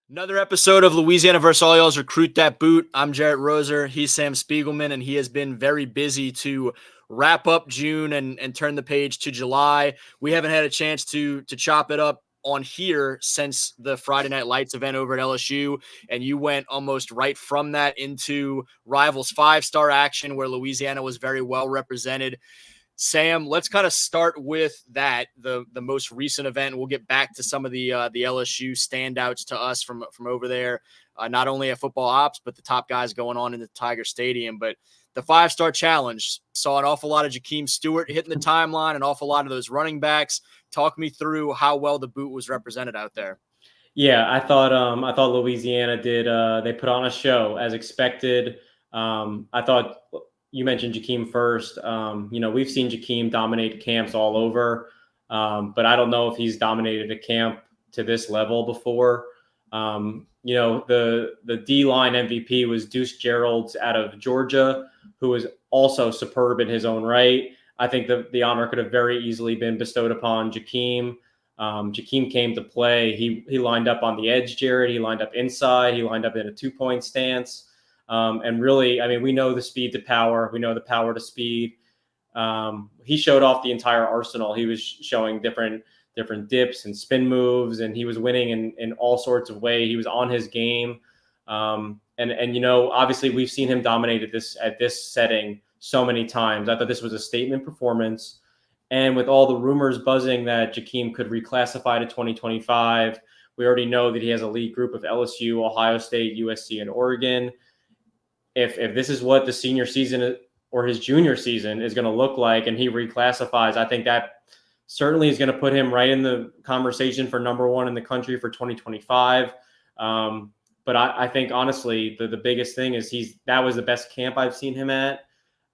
Another episode of Louisiana vs. All Y'all's Recruit Dat Boot. I'm Jarrett Roser. He's Sam Spiegelman, and he has been very busy to wrap up June and turn the page to July. We haven't had a chance to chop it up on here since the Friday Night Lights event over at LSU, and you went almost right from that into Rivals 5-star action where Louisiana was very well represented. Sam, let's kind of start with that, the most recent event. We'll get back to some of the LSU standouts to us from over there, not only at football ops, but the top guys going on in the Tiger Stadium. But the 5-star challenge saw an awful lot of Jakeem Stewart hitting the timeline, an awful lot of those running backs. Talk me through how well the boot was represented out there. Yeah, I thought Louisiana did. They put on a show as expected. I thought you mentioned Jakeem first. We've seen Jakeem dominate camps all over, but I don't know if he's dominated a camp to this level before. The D line MVP was Deuce Gerald's out of Georgia, who was also superb in his own right. I think the honor could have very easily been bestowed upon Jakeem. Jakeem came to play. He lined up on the edge, Jared. He lined up inside. He lined up in a 2-point stance. And really, I mean, we know the speed to power. We know the power to speed. He showed off the entire arsenal. He was showing different dips and spin moves, and he was winning in all sorts of ways. He was on his game. Obviously we've seen him dominate at this setting so many times. I thought this was a statement performance. And with all the rumors buzzing that Jakeem could reclassify to 2025, we already know that he has a lead group of LSU, Ohio State, USC, and Oregon. If this is what the senior season or his junior season is going to look like and he reclassifies, I think that certainly is going to put him right in the conversation for number one in the country for 2025. But I think, honestly, the biggest thing is that was the best camp I've seen him at.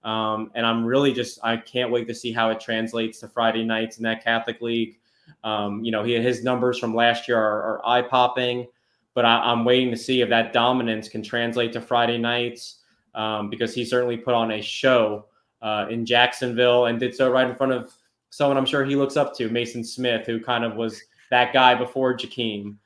And I can't wait to see how it translates to Friday nights in that Catholic League. His numbers from last year are eye-popping, but I'm waiting to see if that dominance can translate to Friday nights, because he certainly put on a show in Jacksonville and did so right in front of someone I'm sure he looks up to, Mason Smith, who kind of was that guy before Jakeem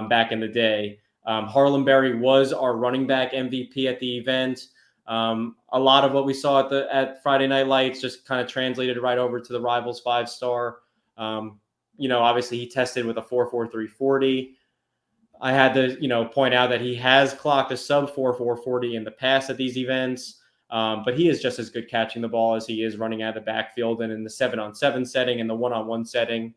back in the day. Harlem Berry was our running back MVP at the event. A lot of what we saw at Friday Night Lights just kind of translated right over to the Rivals 5-star. Obviously he tested with a 4.43 40. I had to, point out that he has clocked a sub 4.4 40 in the past at these events. But he is just as good catching the ball as he is running out of the backfield, and in the 7-on-7 setting and the 1-on-1 setting.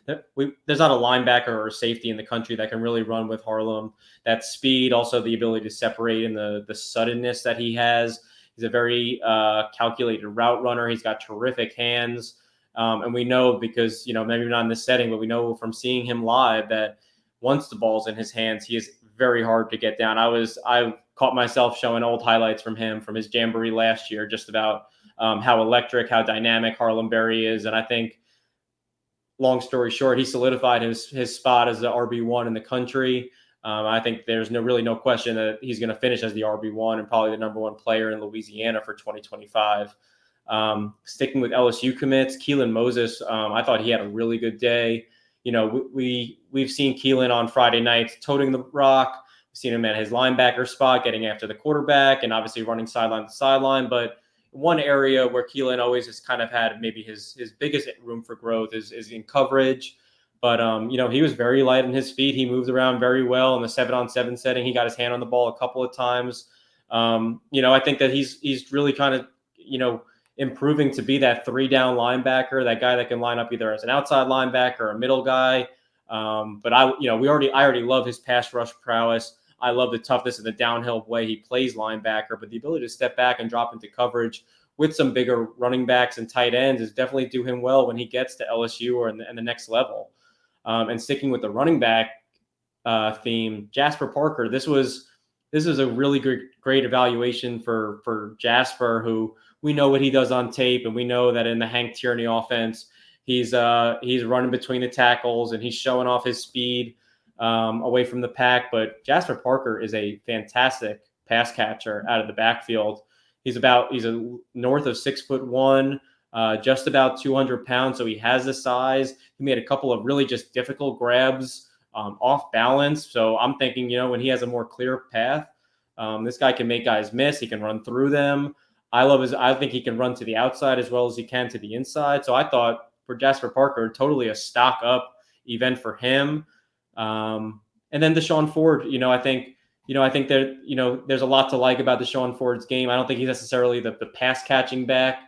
There's not a linebacker or a safety in the country that can really run with Harlem. That speed, also the ability to separate, and the suddenness that he has. He's a very calculated route runner. He's got terrific hands. And we know, because, maybe not in this setting, but we know from seeing him live that once the ball's in his hands, he is very hard to get down. I caught myself showing old highlights from him from his jamboree last year, just about how electric, how dynamic Harlem Berry is. And I think, long story short, he solidified his spot as the RB1 in the country. I think there's no question that he's going to finish as the RB1 and probably the number one player in Louisiana for 2025. Sticking with LSU commits, Keelan Moses, I thought he had a really good day. We've seen Keelan on Friday nights toting the rock. We've seen him at his linebacker spot, getting after the quarterback, and obviously running sideline to sideline. But one area where Keelan always has kind of had maybe his biggest room for growth is in coverage. But, he was very light on his feet. He moved around very well in the 7-on-7 setting. He got his hand on the ball a couple of times. I think that he's really kind of, improving to be that 3-down linebacker, that guy that can line up either as an outside linebacker or a middle guy. But I already love his pass rush prowess. I love the toughness and the downhill way he plays linebacker, but the ability to step back and drop into coverage with some bigger running backs and tight ends is definitely do him well when he gets to LSU or in the next level. And sticking with the running back theme, Jasper Parker, this was a really great evaluation for Jasper, who we know what he does on tape, and we know that in the Hank Tierney offense, he's running between the tackles and he's showing off his speed away from the pack. But Jasper Parker is a fantastic pass catcher out of the backfield. He's a north of 6'1", just about 200 pounds. So he has the size. He made a couple of really just difficult grabs off balance. So I'm thinking, when he has a more clear path, this guy can make guys miss. He can run through them. I think he can run to the outside as well as he can to the inside. So I thought for Jasper Parker, totally a stock up event for him. And then Deshaun Ford, I think that, there's a lot to like about Deshaun Ford's game. I don't think he's necessarily the pass catching back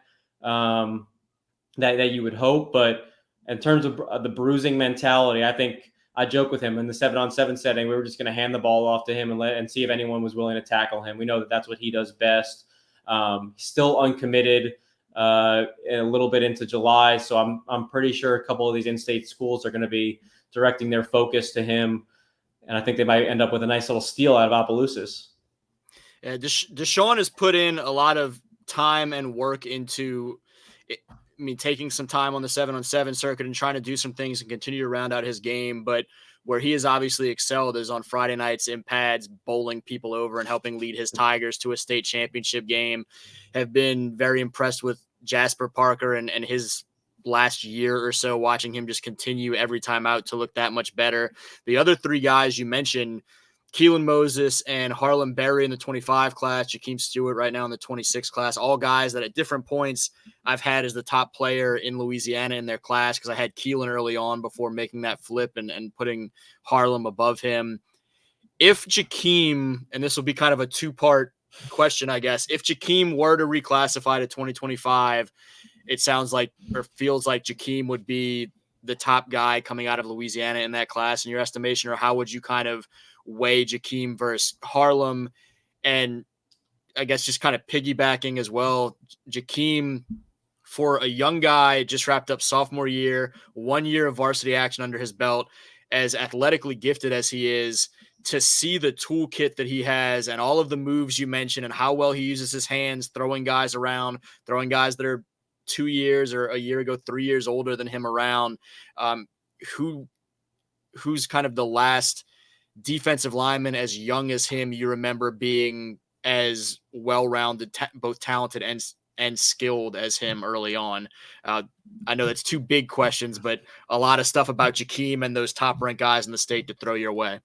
that you would hope, but in terms of the bruising mentality, I think I joke with him in the 7-on-7 setting. We were just going to hand the ball off to him and see if anyone was willing to tackle him. We know that that's what he does best. Still uncommitted a little bit into July, so I'm pretty sure a couple of these in-state schools are going to be directing their focus to him, and I think they might end up with a nice little steal out of Opelousas. Yeah, Deshaun has put in a lot of time and work into taking some time on the 7-on-7 circuit and trying to do some things and continue to round out his game. But where he has obviously excelled is on Friday nights in pads, bowling people over and helping lead his Tigers to a state championship game. Have been very impressed with Jasper Parker and his last year or so, watching him just continue every time out to look that much better. The other three guys you mentioned, Keelan Moses and Harlem Berry in the 25 class, Jakeem Stewart right now in the 26 class, all guys that at different points I've had as the top player in Louisiana in their class, because I had Keelan early on before making that flip and putting Harlem above him. If Jakeem, and this will be kind of a two-part question, I guess, if Jakeem were to reclassify to 2025, it sounds like or feels like Jakeem would be the top guy coming out of Louisiana in that class in your estimation, or how would you kind of weigh Jakeem versus Harlem? And I guess just kind of piggybacking as well, Jakeem, for a young guy, just wrapped up sophomore year, 1 year of varsity action under his belt, as athletically gifted as he is, to see the toolkit that he has and all of the moves you mentioned and how well he uses his hands, throwing guys around, throwing guys that are 2 years or a year ago, 3 years older than him around. Who's kind of the last defensive lineman as young as him you remember being as well-rounded, both talented and skilled as him early on? I know that's two big questions, but a lot of stuff about Jakeem and those top-ranked guys in the state to throw your way.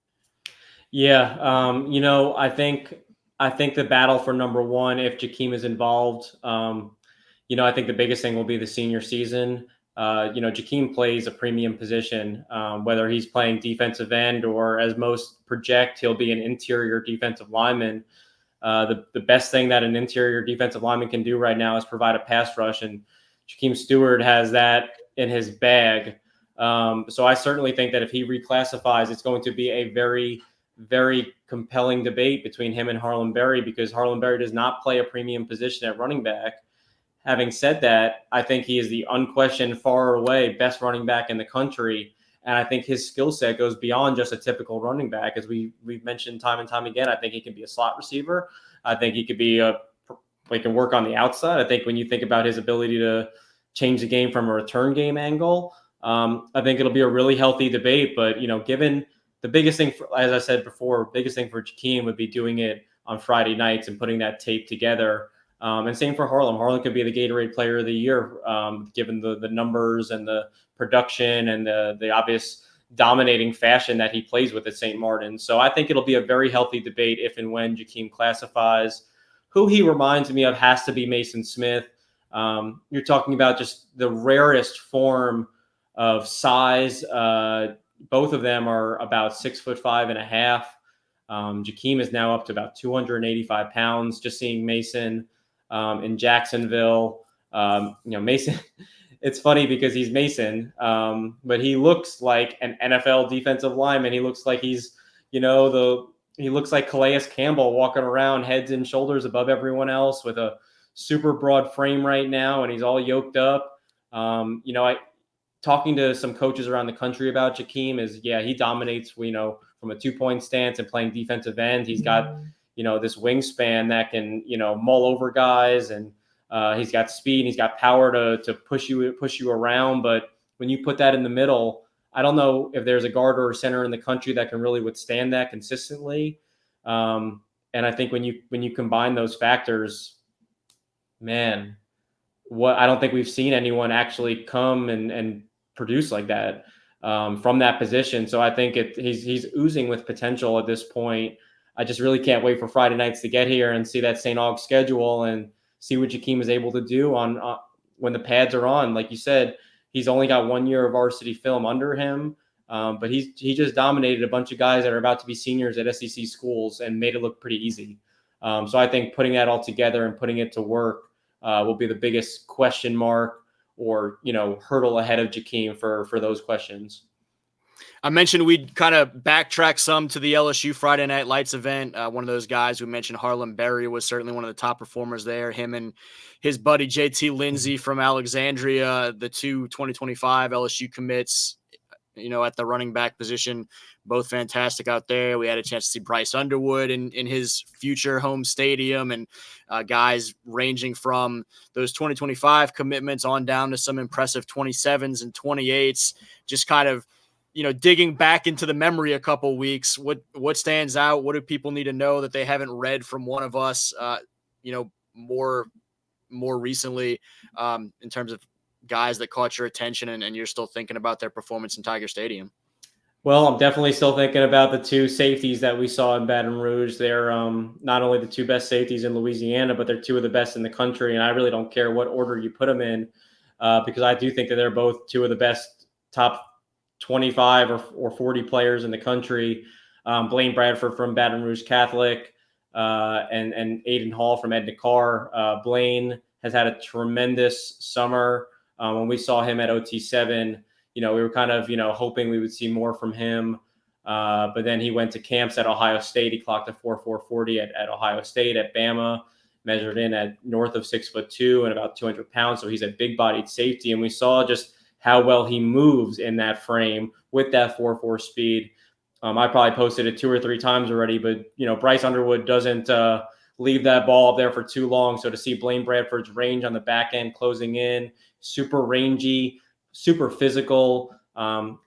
Yeah, I think the battle for number one, if Jakeem is involved, I think the biggest thing will be the senior season. Jakeem plays a premium position, whether he's playing defensive end or, as most project, he'll be an interior defensive lineman. The best thing that an interior defensive lineman can do right now is provide a pass rush, and Jakeem Stewart has that in his bag. So I certainly think that if he reclassifies, it's going to be a very, very compelling debate between him and Harlem Berry, because Harlem Berry does not play a premium position at running back. Having said that, I think he is the unquestioned, far away best running back in the country. And I think his skill set goes beyond just a typical running back. As we've mentioned time and time again, I think he can be a slot receiver. I think he could he can work on the outside. I think when you think about his ability to change the game from a return game angle, I think it'll be a really healthy debate. But, given the biggest thing, as I said before, biggest thing for Jakeem would be doing it on Friday nights and putting that tape together. And same for Harlem. Harlem could be the Gatorade Player of the Year, given the numbers and the production and the obvious dominating fashion that he plays with at St. Martin. So I think it'll be a very healthy debate if and when Jakeem classifies. Who he reminds me of has to be Mason Smith. You're talking about just the rarest form of size. Both of them are about 6'5.5". Jakeem is now up to about 285 pounds. Just seeing Mason in Jacksonville, Mason. It's funny because he's Mason, but he looks like an NFL defensive lineman. He looks like he looks like Calais Campbell walking around heads and shoulders above everyone else with a super broad frame right now, and he's all yoked up. Talking to some coaches around the country about Jakeem he dominates, from a 2-point stance and playing defensive end. He's got, this wingspan that can, mull over guys, and he's got speed and he's got power to push you around. But when you put that in the middle, I don't know if there's a guard or a center in the country that can really withstand that consistently. And I think when you combine those factors, man, I don't think we've seen anyone actually come and produce like that. from that position. So I think he's oozing with potential at this point. I just really can't wait for Friday nights to get here and see that St. Aug schedule and see what Jakeem is able to do on when the pads are on. Like you said, he's only got 1 year of varsity film under him, but he just dominated a bunch of guys that are about to be seniors at SEC schools and made it look pretty easy. So I think putting that all together and putting it to work will be the biggest question mark or hurdle ahead of Jakeem for those questions. I mentioned we'd kind of backtrack some to the LSU Friday Night Lights event. One of those guys we mentioned, Harlem Berry, was certainly one of the top performers there. Him and his buddy JT Lindsay from Alexandria, the two 2025 LSU commits, at the running back position, both fantastic out there. We had a chance to see Bryce Underwood in his future home stadium, and guys ranging from those 2025 commitments on down to some impressive 27s and 28s, just kind of, digging back into the memory a couple weeks. What stands out? What do people need to know that they haven't read from one of us, more recently, in terms of guys that caught your attention and you're still thinking about their performance in Tiger Stadium? Well, I'm definitely still thinking about the two safeties that we saw in Baton Rouge. They're not only the two best safeties in Louisiana, but they're two of the best in the country. And I really don't care what order you put them in, because I do think that they're both two of the best top 25 or 40 players in the country. Blaine Bradford from Baton Rouge Catholic, and Aiden Hall from Edna Carr. Blaine has had a tremendous summer. When we saw him at OT7, we were kind of, hoping we would see more from him. But then he went to camps at Ohio State. He clocked a 4.40 at Ohio State. At Bama, measured in at north of 6'2" and about 200 pounds. So he's a big bodied safety. And we saw just how well he moves in that frame with that 4.4 speed. I probably posted it 2 or 3 times already, but Bryce Underwood doesn't leave that ball up there for too long. So to see Blaine Bradford's range on the back end closing in, super rangy, super physical.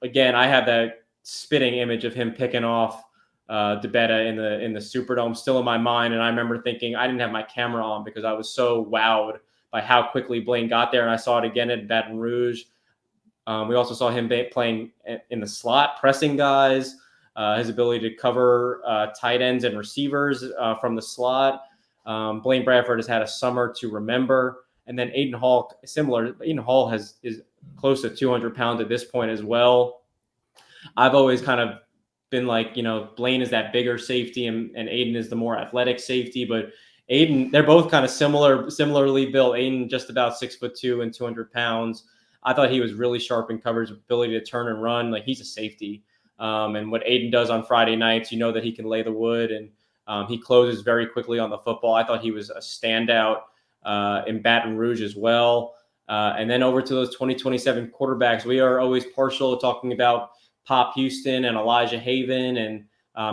Again, I have that spitting image of him picking off DeBetta in the Superdome still in my mind, and I remember thinking I didn't have my camera on because I was so wowed by how quickly Blaine got there, and I saw it again at Baton Rouge. We also saw him playing in the slot, pressing guys, his ability to cover tight ends and receivers from the slot. Blaine Bradford has had a summer to remember. And then Aiden Hall, similar. Aiden Hall is close to 200 pounds at this point as well. I've always kind of been like, Blaine is that bigger safety and Aiden is the more athletic safety. But Aiden, they're both kind of similarly built. Aiden just about 6'2" and 200 pounds. I thought he was really sharp in coverage, ability to turn and run. Like, he's a safety. And what Aiden does on Friday nights, that he can lay the wood, and he closes very quickly on the football. I thought he was a standout in Baton Rouge as well. And then over to those 2027 quarterbacks, we are always partial to talking about Pop Houston and Elijah Haven, and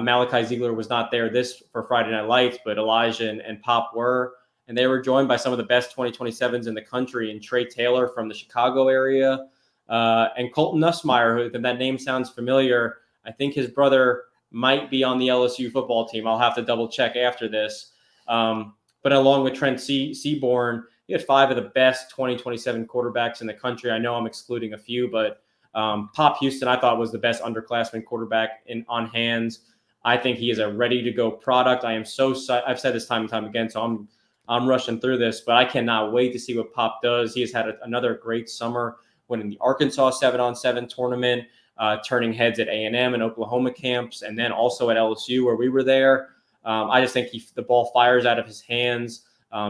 Malachi Ziegler was not there for Friday Night Lights, but Elijah and Pop were. And they were joined by some of the best 2027s in the country, and Trey Taylor from the Chicago area, and Colton Nussmeier, who, that name sounds familiar. I think his brother might be on the LSU football team. I'll have to double check after this. But along with Trent Seaborn, he had 5 of the best 2027 quarterbacks in the country. I know I'm excluding a few, but Pop Houston, I thought, was the best underclassman quarterback on hands. I think he is a ready-to-go product. I am so I've said this time and time again, so I'm rushing through this, but I cannot wait to see what Pop does. He has had another great summer, winning the Arkansas 7-on-7 tournament, turning heads at A&M and Oklahoma camps, and then also at LSU where we were there. I just think the ball fires out of his hands.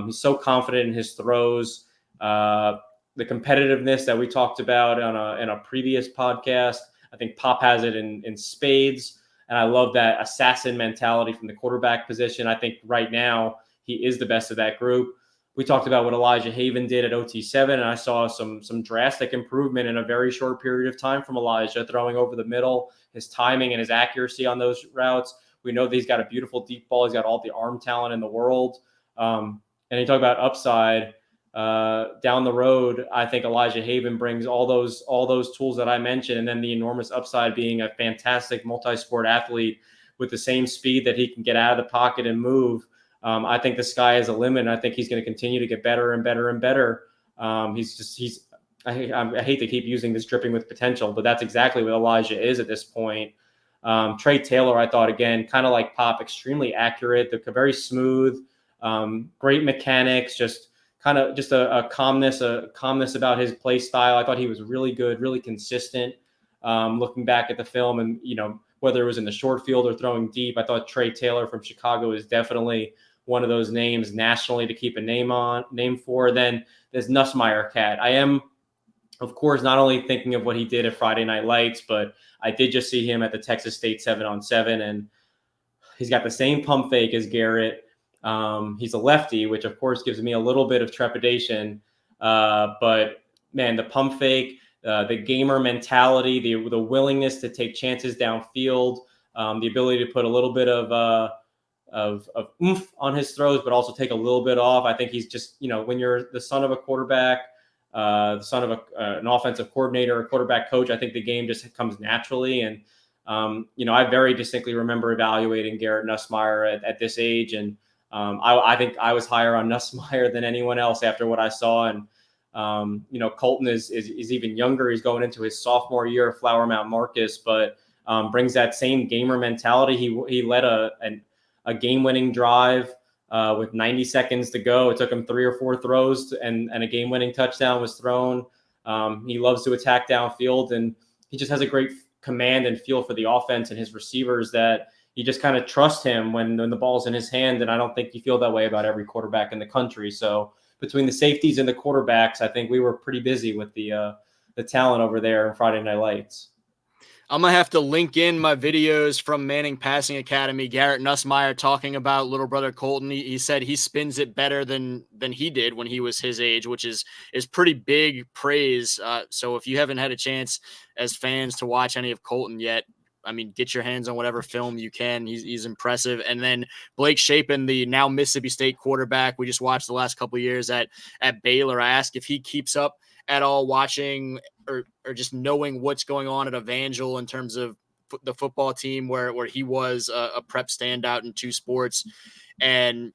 He's so confident in his throws. The competitiveness that we talked about in a previous podcast, I think Pop has it in spades. And I love that assassin mentality from the quarterback position. I think right now he is the best of that group. We talked about what Elijah Haven did at OT7, and I saw some drastic improvement in a very short period of time from Elijah, throwing over the middle, his timing and his accuracy on those routes. We know that he's got a beautiful deep ball. He's got all the arm talent in the world. And you talk about upside down the road. I think Elijah Haven brings all those tools that I mentioned, and then the enormous upside being a fantastic multi-sport athlete with the same speed that he can get out of the pocket and move. I think the sky is a limit, and I think he's going to continue to get better and better and better. He's I hate to keep using this dripping with potential, but that's exactly what Elijah is at this point. Trey Taylor, I thought, again, kind of like Pop, extremely accurate. They're very smooth, great mechanics, just a calmness about his play style. I thought he was really good, really consistent. Looking back at the film, and whether it was in the short field or throwing deep, I thought Trey Taylor from Chicago is definitely one of those names nationally to keep a name for. Then there's Nussmeier cat. I am, of course, not only thinking of what he did at Friday Night Lights, but I did just see him at the Texas State 7-on-7, and he's got the same pump fake as Garrett. He's a lefty, which of course gives me a little bit of trepidation. But man, the pump fake, the gamer mentality, the willingness to take chances downfield, the ability to put a little bit of oomph on his throws, but also take a little bit off. I think he's just, when you're the son of a quarterback, the son of an offensive coordinator, a quarterback coach, I think the game just comes naturally. And, I very distinctly remember evaluating Garrett Nussmeier at this age. And I think I was higher on Nussmeier than anyone else after what I saw. And, Colton is even younger. He's going into his sophomore year of Flower Mount Marcus, but brings that same gamer mentality. He led a game-winning drive with 90 seconds to go. It took him 3 or 4 throws, and a game-winning touchdown was thrown. He loves to attack downfield, and he just has a great command and feel for the offense and his receivers that you just kind of trust him when the ball's in his hand. And I don't think you feel that way about every quarterback in the country. So between the safeties and the quarterbacks, I think we were pretty busy with the talent over there in Friday Night Lights. I'm going to have to link in my videos from Manning Passing Academy. Garrett Nussmeier talking about little brother Colton. He said he spins it better than he did when he was his age, which is pretty big praise. So if you haven't had a chance as fans to watch any of Colton yet, I mean, get your hands on whatever film you can. He's impressive. And then Blake Shapen, the now Mississippi State quarterback, we just watched the last couple of years at Baylor. I asked if he keeps up at all watching or just knowing what's going on at Evangel in terms of the football team where he was a prep standout in 2 sports. And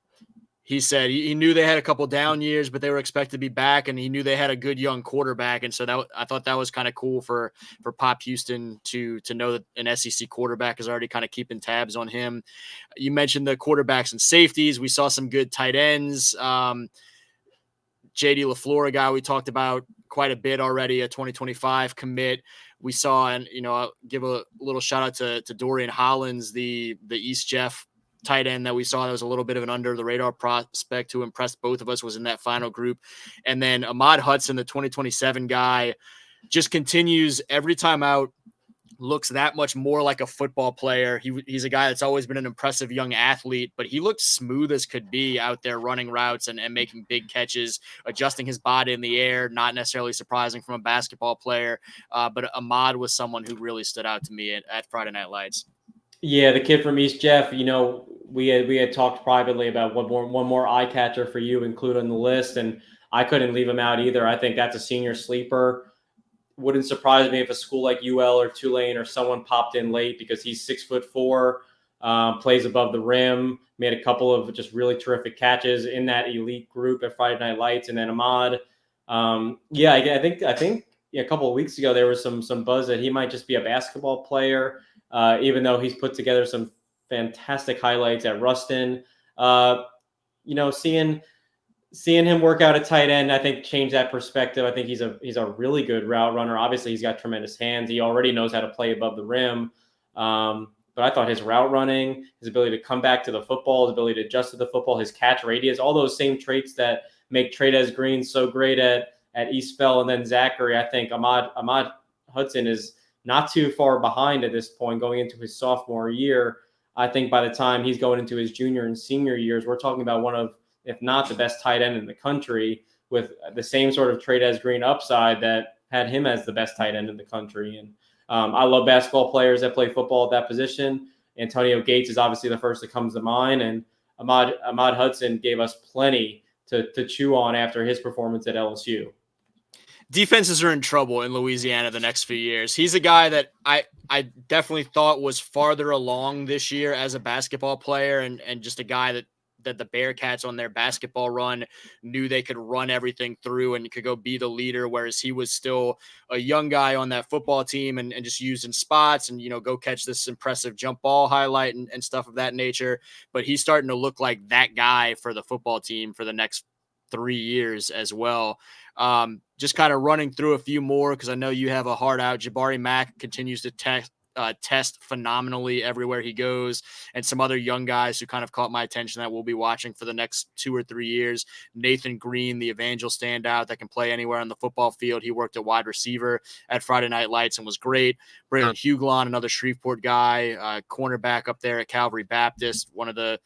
he said he knew they had a couple down years, but they were expected to be back, and he knew they had a good young quarterback. And so I thought that was kind of cool for Pop Houston to know that an SEC quarterback is already kind of keeping tabs on him. You mentioned the quarterbacks and safeties. We saw some good tight ends. JD LaFleur, a guy we talked about quite a bit already, a 2025 commit. We saw, and I'll give a little shout out to Dorian Hollins, the East Jeff tight end that we saw that was a little bit of an under the radar prospect who impressed both of us, was in that final group. And then Ahmad Hudson, the 2027 guy, just continues every time out, looks that much more like a football player. He's a guy that's always been an impressive young athlete, but he looks smooth as could be out there running routes and making big catches, adjusting his body in the air, not necessarily surprising from a basketball player. But Ahmad was someone who really stood out to me at Friday Night Lights. Yeah, the kid from East Jeff, we had talked privately about one more eye catcher for you include on the list, and I couldn't leave him out either. I think that's a senior sleeper. Wouldn't surprise me if a school like UL or Tulane or someone popped in late, because he's 6'4", plays above the rim, made a couple of just really terrific catches in that elite group at Friday Night Lights. And then Ahmad, I think a couple of weeks ago there was some buzz that he might just be a basketball player, even though he's put together some fantastic highlights at Ruston. Seeing him work out at tight end, I think changed that perspective. I think he's a really good route runner. Obviously, he's got tremendous hands. He already knows how to play above the rim. But I thought his route running, his ability to come back to the football, his ability to adjust to the football, his catch radius, all those same traits that make Trey'Dez Green so great at East Bell and then Zachary. I think Ahmad Hudson is not too far behind at this point going into his sophomore year. I think by the time he's going into his junior and senior years, we're talking about one of, if not the best tight end in the country, with the same sort of Trey'Dez Green upside that had him as the best tight end in the country. And I love basketball players that play football at that position. Antonio Gates is obviously the first that comes to mind, and Ahmad Hudson gave us plenty to chew on after his performance at LSU. Defenses are in trouble in Louisiana the next few years. He's a guy that I definitely thought was farther along this year as a basketball player, and just a guy that that the Bearcats on their basketball run knew they could run everything through and could go be the leader, whereas he was still a young guy on that football team and just used in spots and, go catch this impressive jump ball highlight and stuff of that nature. But he's starting to look like that guy for the football team for the next 3 years as well. Just kind of running through a few more because I know you have a heart out. Jabari Mack continues to test phenomenally everywhere he goes, and some other young guys who kind of caught my attention that we'll be watching for the next 2 or 3 years. Nathan Green, the Evangel standout that can play anywhere on the football field. He worked at wide receiver at Friday Night Lights and was great. Braylon Huglon, another Shreveport guy, cornerback up there at Calvary Baptist, one of the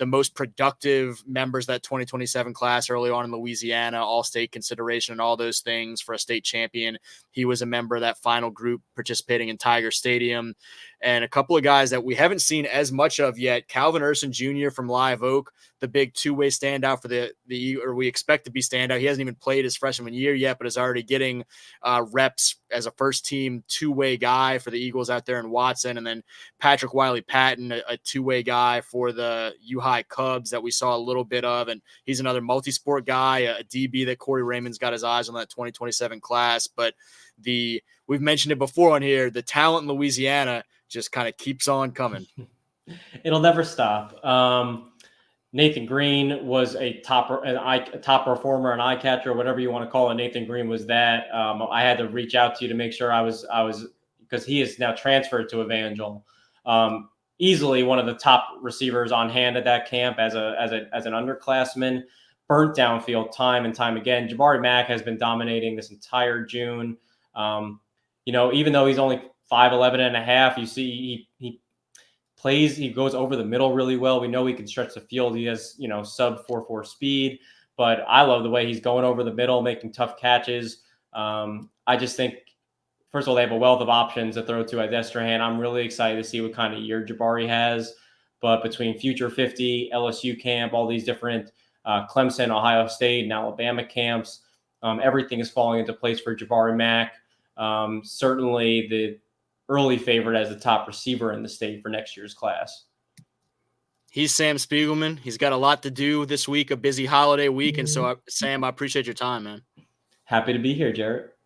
most productive members of that 2027 class early on in Louisiana, all-state consideration and all those things for a state champion. He was a member of that final group participating in Tiger Stadium. And a couple of guys that we haven't seen as much of yet, Calvin Urson Jr. from Live Oak, the big two-way standout for or we expect to be standout. He hasn't even played his freshman year yet, but is already getting reps as a first-team two-way guy for the Eagles out there in Watson. And then Patrick Wiley-Patton, a two-way guy for the U-High Cubs that we saw a little bit of. And he's another multi-sport guy, a DB that Corey Raymond's got his eyes on that 2027 class. But we've mentioned it before on here, the talent in Louisiana just kind of keeps on coming. It'll never stop. Nathan Green was a top performer, an eye catcher, whatever you want to call it. Nathan Green was that. I had to reach out to you to make sure I was because he is now transferred to Evangel. Easily one of the top receivers on hand at that camp as an underclassman. Burnt downfield time and time again. Jabari Mack has been dominating this entire June. Even though he's only 5'11" and a half, you see he goes over the middle really well. We know he can stretch the field. He has, sub 4.4 speed, but I love the way he's going over the middle, making tough catches. I just think, first of all, they have a wealth of options to throw to at Destrehan. I'm really excited to see what kind of year Jabari has. But between Future 50, LSU camp, all these different Clemson, Ohio State, and Alabama camps, everything is falling into place for Jabari Mack. Certainly the early favorite as the top receiver in the state for next year's class. He's Sam Spiegelman. He's got a lot to do this week, a busy holiday week. And so, Sam, I appreciate your time, man. Happy to be here, Jarrett.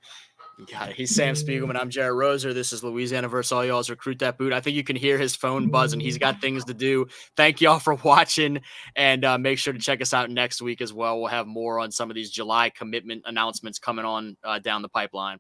You got it. He's Sam Spiegelman. I'm Jarrett Roser. This is Louisiana versus all y'all's Recruit That Boot. I think you can hear his phone buzzing. He's got things to do. Thank y'all for watching, and make sure to check us out next week as well. We'll have more on some of these July commitment announcements coming on down the pipeline.